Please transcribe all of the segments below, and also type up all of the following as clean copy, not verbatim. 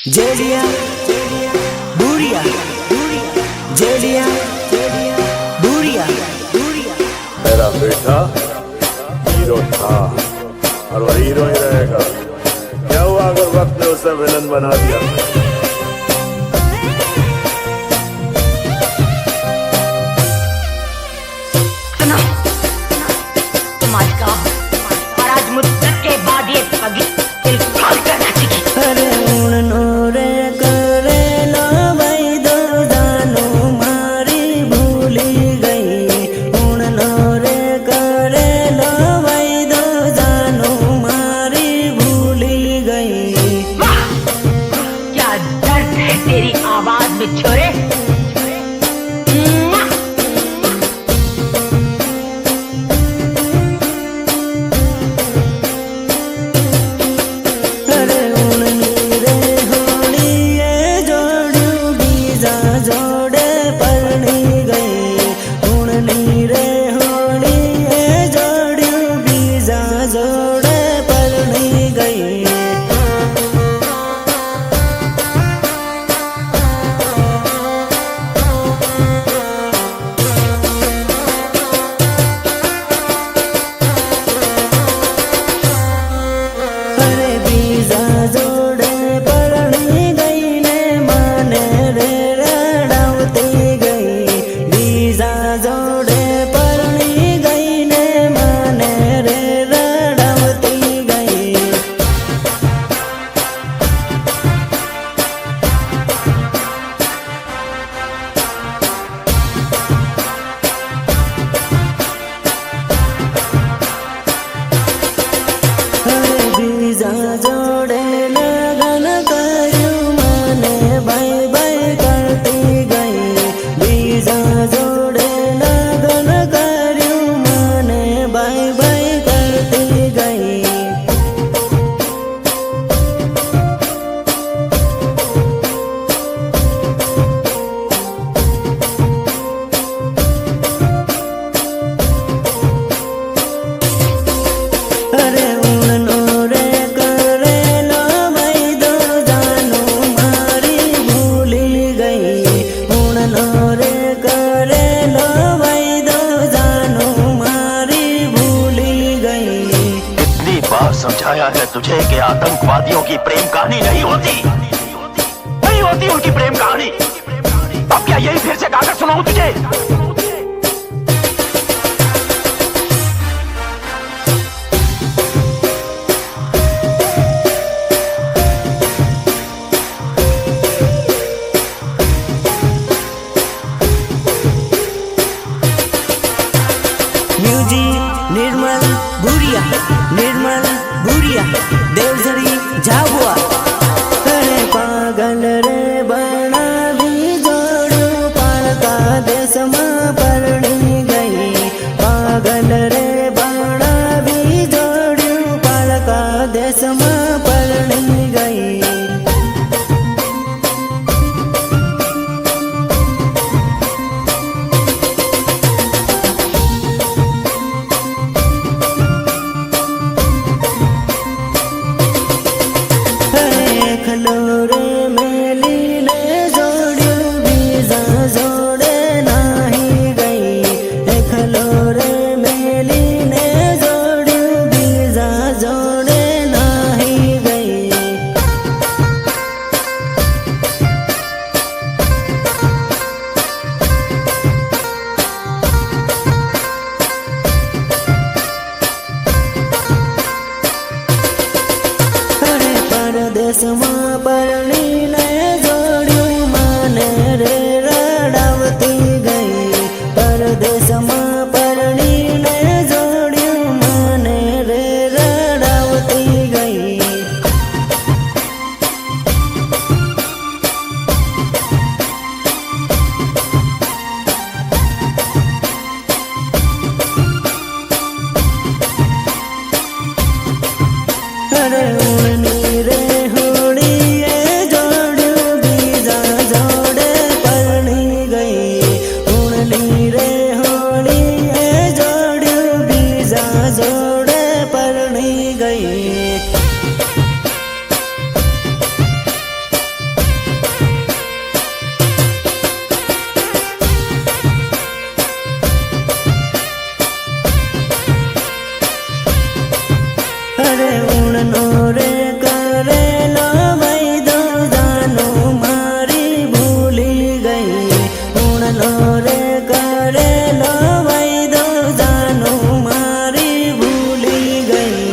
जेलिया बुरिया जेलिया बुरिया मेरा बेटा हीरो था और वो हीरो ही रहेगा। क्या हुआ अगर वक्त ने उसे विलन बना दिया? तुम्हारी का और आज मुद्दत के बाद ये पगी दिल फाड़ कर नाचेगी। अरे उड़नो रे करे लो भाई दो जानो मारी भूली गई। उड़नो रे करे लो भाई दो जानो मारी भूली गई। वाह! क्या दर्द है तेरी आवाज में छोरे। अरे उड़नी रे होली ये जोड़ू बीजा जोड़े परनी गई। उड़नी रे होली ये जोड़ू बीजा जोड़े परनी गई। अरे बीजा जोड़े परनी गई ने माने रे रड़ावती गई। बीजा जोड़े परनी गई ने माने रे रड़ावती गई। अरे बीजा जोड़े लगन करू माने बाई बाई करती गई। बीजा जोड़े लगन करू माने बाई बाई करती गई। अरे उड़नो रे करे लो भाई दो जानो मारी भूली गई। उड़नो रे करे लो भाई दो जानो मारी भूली गई। कितनी बार समझाया है तुझे कि आतंकवादियों की प्रेम कहानी नहीं होती, नहीं होती उनकी प्रेम कहानी। अब क्या यही फिर से गाकर सुनाऊं तुझे? म्यूजिक निर्मल बुरिया देवझरी झाबुआ। अरे पागल रे बना भी जोड़ू पालका देश में परनी गई। पागल रे बना भी जोड़ू पालका देश में परनी गई। खलोरे मेली ने जोड़ू बीजा जोड़े नाही गई। खलोरे मेली ने जोड़ू बीजा जोड़े नाही गई। अरे परदेश में परनी ने जोड़ू माने रे रड़ावती गई। परदेश में परनी ने जोड़ू माने रे रड़ावती गई। अरे उड़नी रे होड़ी ये जोड़ू बीजा जोड़े परनी गई। उड़नी रे होड़ी ये जोड़ू बीजा जोड़े परनी गई। અરે ઉણનો રે કરેલો વૈદો જાનું મારી ભૂલી ગઈ ઉણનો રે કરેલો વૈદો જાનું મારી ભૂલી ગઈ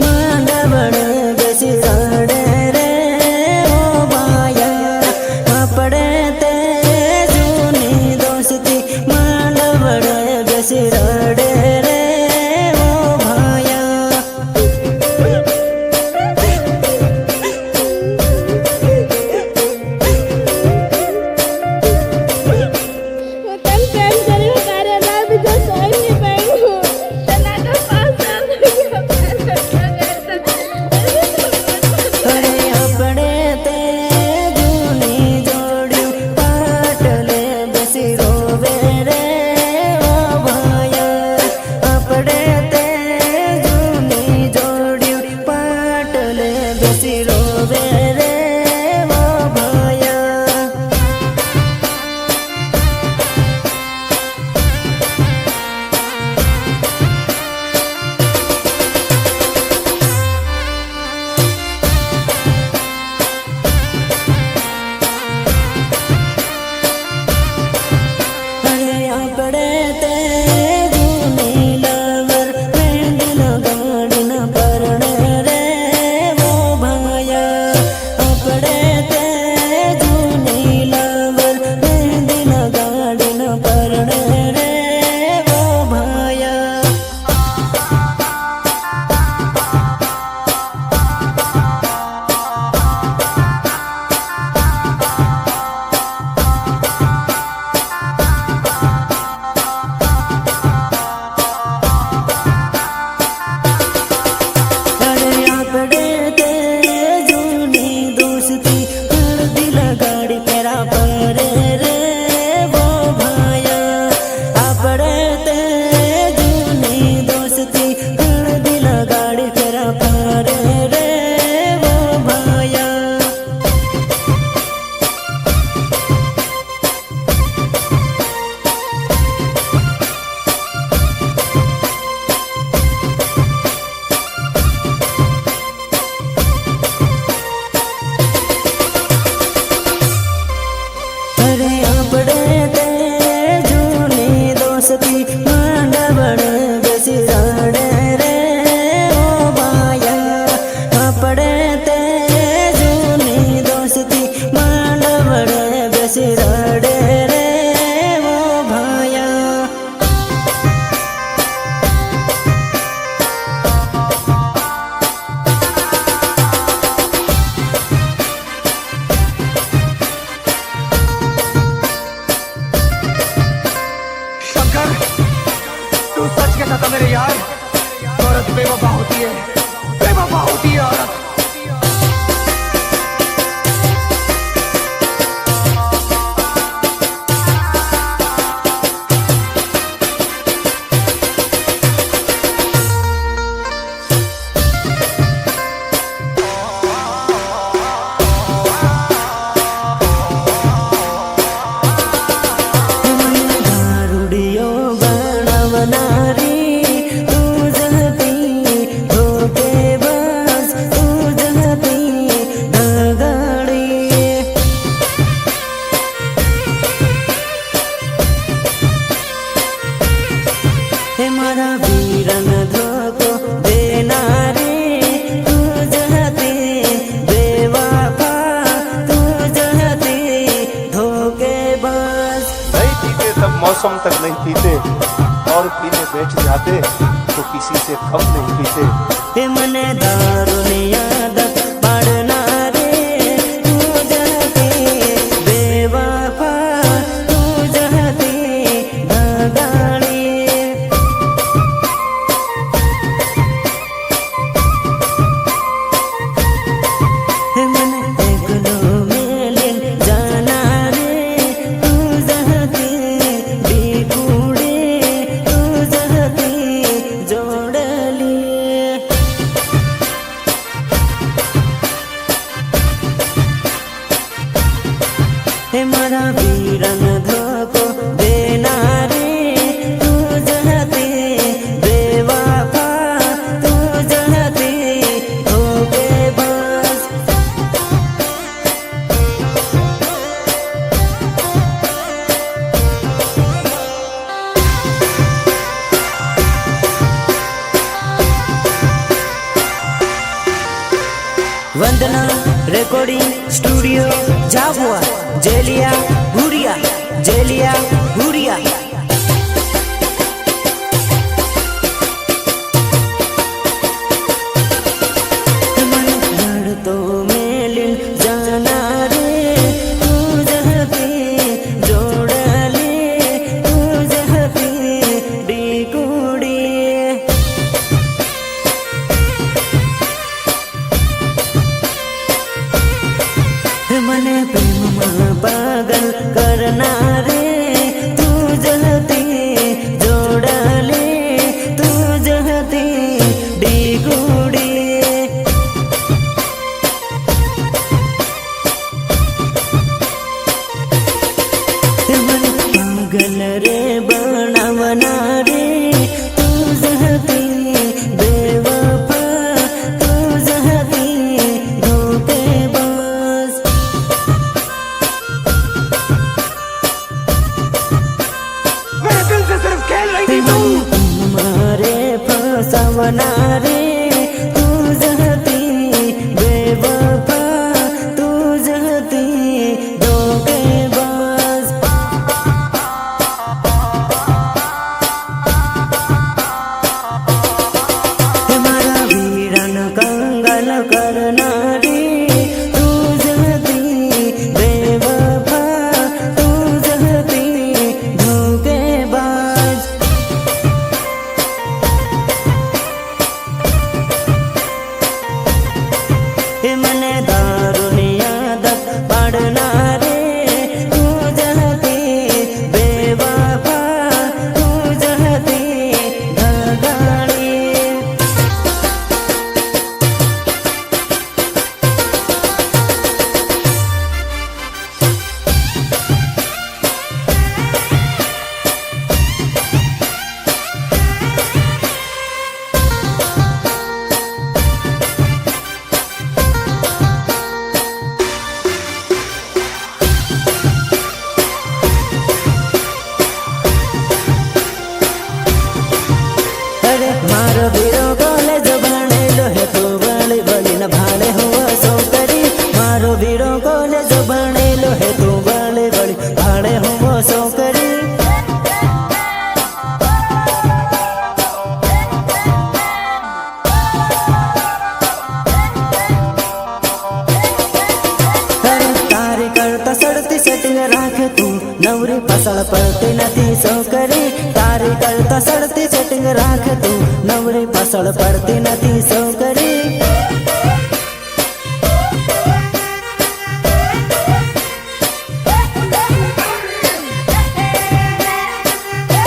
માંડવડ બેસી રડે રે ઓ ભાયા આપણે તે જૂની દોસ્તી માંડવડ બેસી રડે રે ઓ ભાયા Tan પ્રેમ કર્યો તારે ના બીજો સોય નહીં પાડ્યું તના તો પાસ અરે આપણે તે જૂની જોડ્યું પાટલે બેસી રોવે રે ઓ ભાયા આપણે તે જૂની જોડ્યું પાટલે બેસી રોવે રે ઓ ભાયા અરે આપણે તે જૂની લવર મેંદીનો ગાડીના પરણે રે ઓ ભાયા આપણે તે જૂની લવર મેંદીના ગાડીના પરણે રે ઓ ભાયા અરે આપણે તે જૂની દોસ્તી હળદી લગાડી પેરા પરે રે વો ભાયા આપણે તે જૂની દોસ્તી હળદી લગાડી પેરા પરે રે વો ભાયા અરે આપણે તે જૂની દોસ્તી માંડવડ બેસી રડે રે ઓ ભાયા આપણે તે જૂની દોસ્તી માંડવડ બેસી રડે રે ઓ ભાયા शंकर तू सच कहता था मेरे यार औरत बेवफा होती है औरत દારૂડિયો બનાવનારી તું જ હતી ધોકે બસ તું જ હતી દગાડી હે મારા વીરન ધોકો દેનારી તું જ હતી બેવફા તું જ હતી ધોકે બસ नहीं पीते तब मौसम तक नहीं पीते और पीने बैठ जाते तो किसी से कम नहीं पीते હે મને દારૂની આદત પાડનારી તું જ હતી हे मारा वीरन धोको देना रे तू जहते बेवफा तू जहते धोखेबाज वंदना रिकॉर्डिंग स्टूडियो झाबुआ जेलिया भूरिया जेलिया भूरिया तो मेलिन जाना रे तू जहते जोड़ले तू जहते डिकुड़ी मने प्रेम में पागल करना रे तू जहती जोड़ले तू जहती डिगुड़ी मन पागल रे बनावना रे तू जहती बेवफा तू जहती धोखेबाज मेरे दिल से सिर्फ खेल रही थी तू। तुम्हारे फसवना रे तू जहती बेवफा तू जहती धोखेबाज हमारा वीरन कंगल करना रे तू जहती बेवफा तू जहती धोखेबाज मने दारुनी आदत पड़ना रे तू जहती बेवफा तू जहती धगाड़ी अरे मारो वीरो कॉलेज बनेलो है तू बड़ी बड़ी न भाड़े हुआ सौकरी मारो वीरो कॉलेज बनेलो है तू बड़ी बड़ी भाड़े हुआ सौकरी अरे तारी करता सड़ती सेटिंग राखे तू नवरी फसल पड़ती नथी सौकरी तारी करता सड़ती सेटिंग राखे तू नवरी फसल पड़ती नथी सौकरी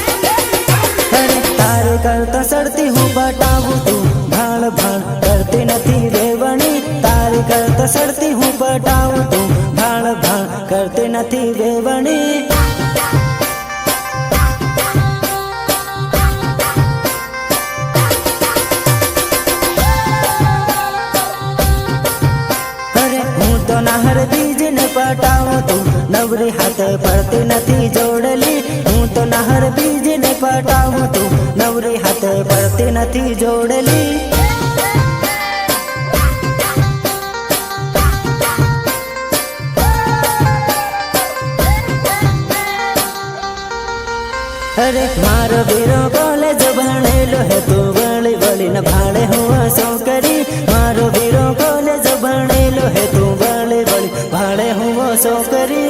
अरे तारी करता सड़ती हूँ बटाऊ तू भाड़ भाड़ करती नथी रेवणी तारी करता सड़ती हूँ बटाऊ तू भाड़ भाड़ करती नथी रेवणी अरे हूँ तो नहर बीज ने पटाऊँ तू नवरी हाथ पड़ती नथी जोड़ली हूँ तो नहर बीज ने पटाऊँ तू नवरी हाथ पड़ती नथी जोड़ली अरे मारो वीरो कॉलेज बनेलो है तू बड़ी बड़ी न भाड़े हुआ सौकरी मारो वीरो कॉलेज बनेलो है तू बड़ी बड़ी भाड़े हुआ सौकरी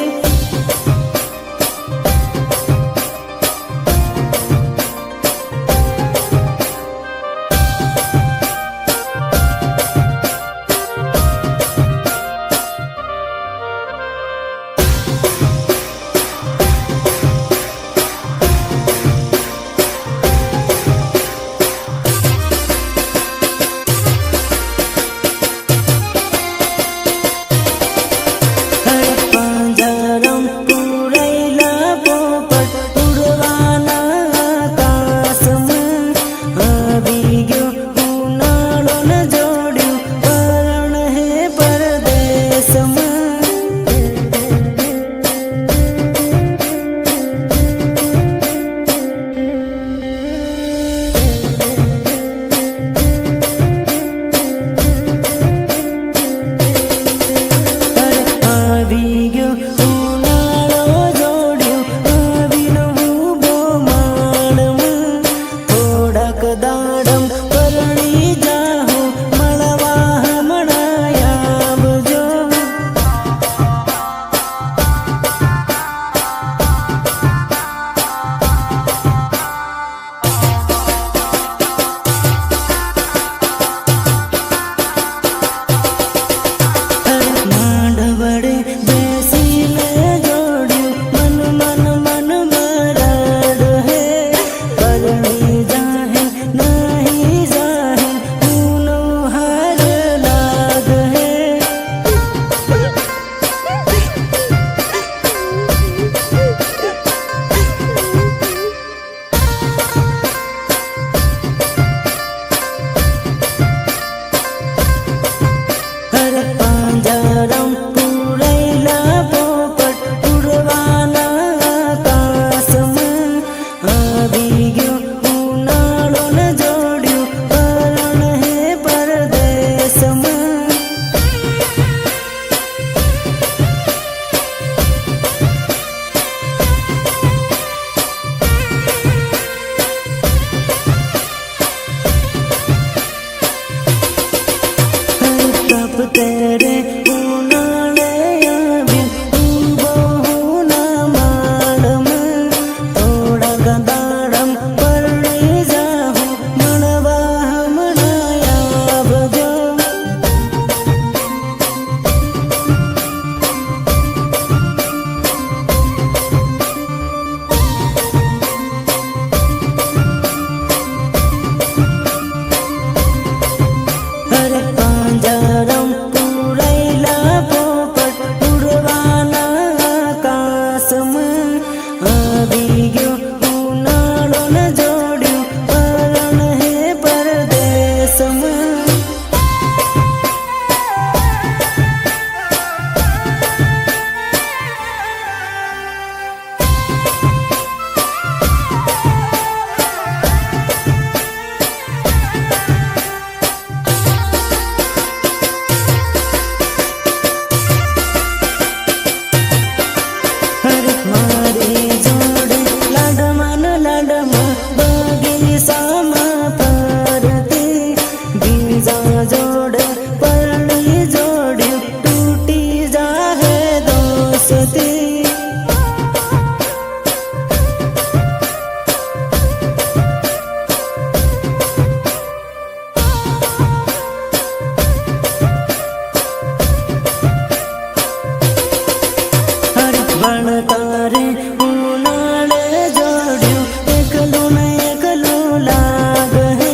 પણ તારે ઉનાળે જોડ્યું એકલું ને એકલું લાગે હે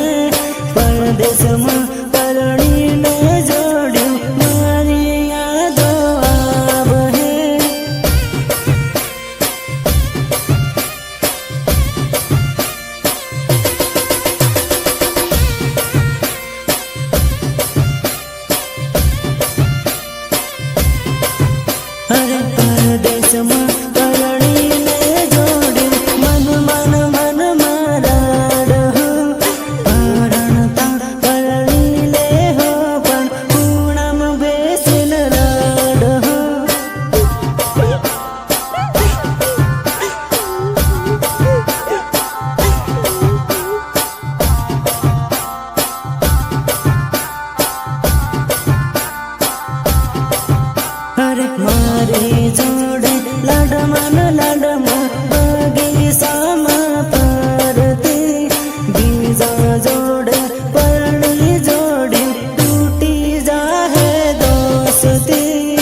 પરદેશમાં પરણીને જોડ્યું મારી યાદો આવે હે અરે પરદેશમાં પરણીને જોડ્યું મન મારા પરણતા પરણી લે હો પણ ખૂણામાં બેસીને રડ હો અરે મારી જોડે લાડમાં બગીચામાં ફરતી બીજા જોડે પરણી જોડી તૂટી જાહે દોસ્તી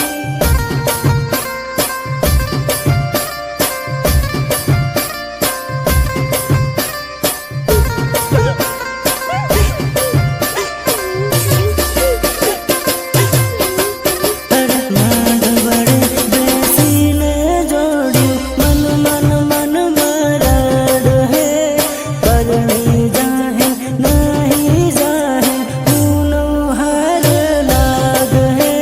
બેસીને જોડ્યું મન મરડ હે પરણી જાહે નહીં જાહે ઉનો હાર લાગ હે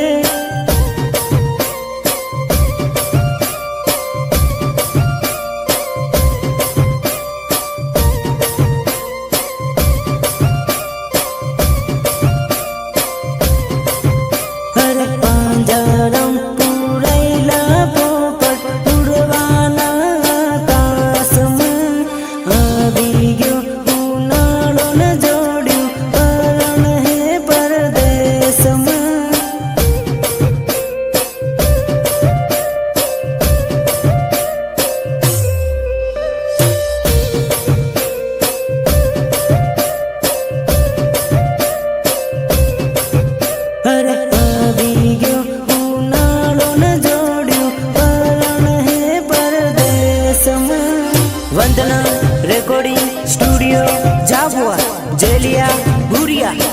અરે પાંજરમ પૂરેલા પોપટ ઉડવાના આકાશમાં આવી ગયો ઉનાળો ને જોડ્યું પરણ હે પરદેશમાં અરે આવી ગયો ઉનાળો ને જોડ્યું પરણ હે પરદેશમાં વંદના રેકોર્ડિંગ સ્ટુડિયો જાબુઆ જેલિયા ભુરિયા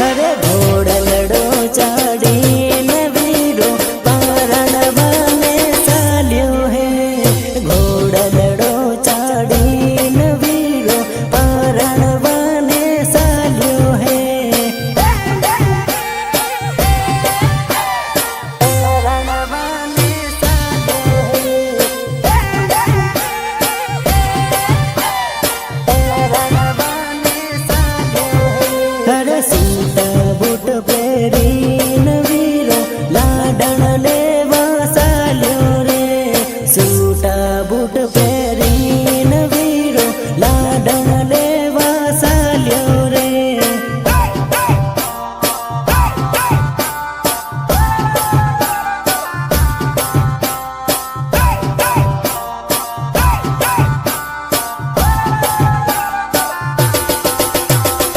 અરે ઘોડલડો ચાડીને વીરો પરણવાને ચાલ્યો હે ઘોડલડો ચાડીને વીરો પરણવાને ચાલ્યો હે પરણવાને ચાલ્યો હે અરે સૂટા બૂટ પહેરીને વીરો લાડણ લેવા ચાલ્યો રે સૂટા બૂટ પહેરીને વીરો લાડણ લેવા ચાલ્યો રે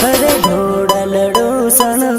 અરે ઘોડલડો સણ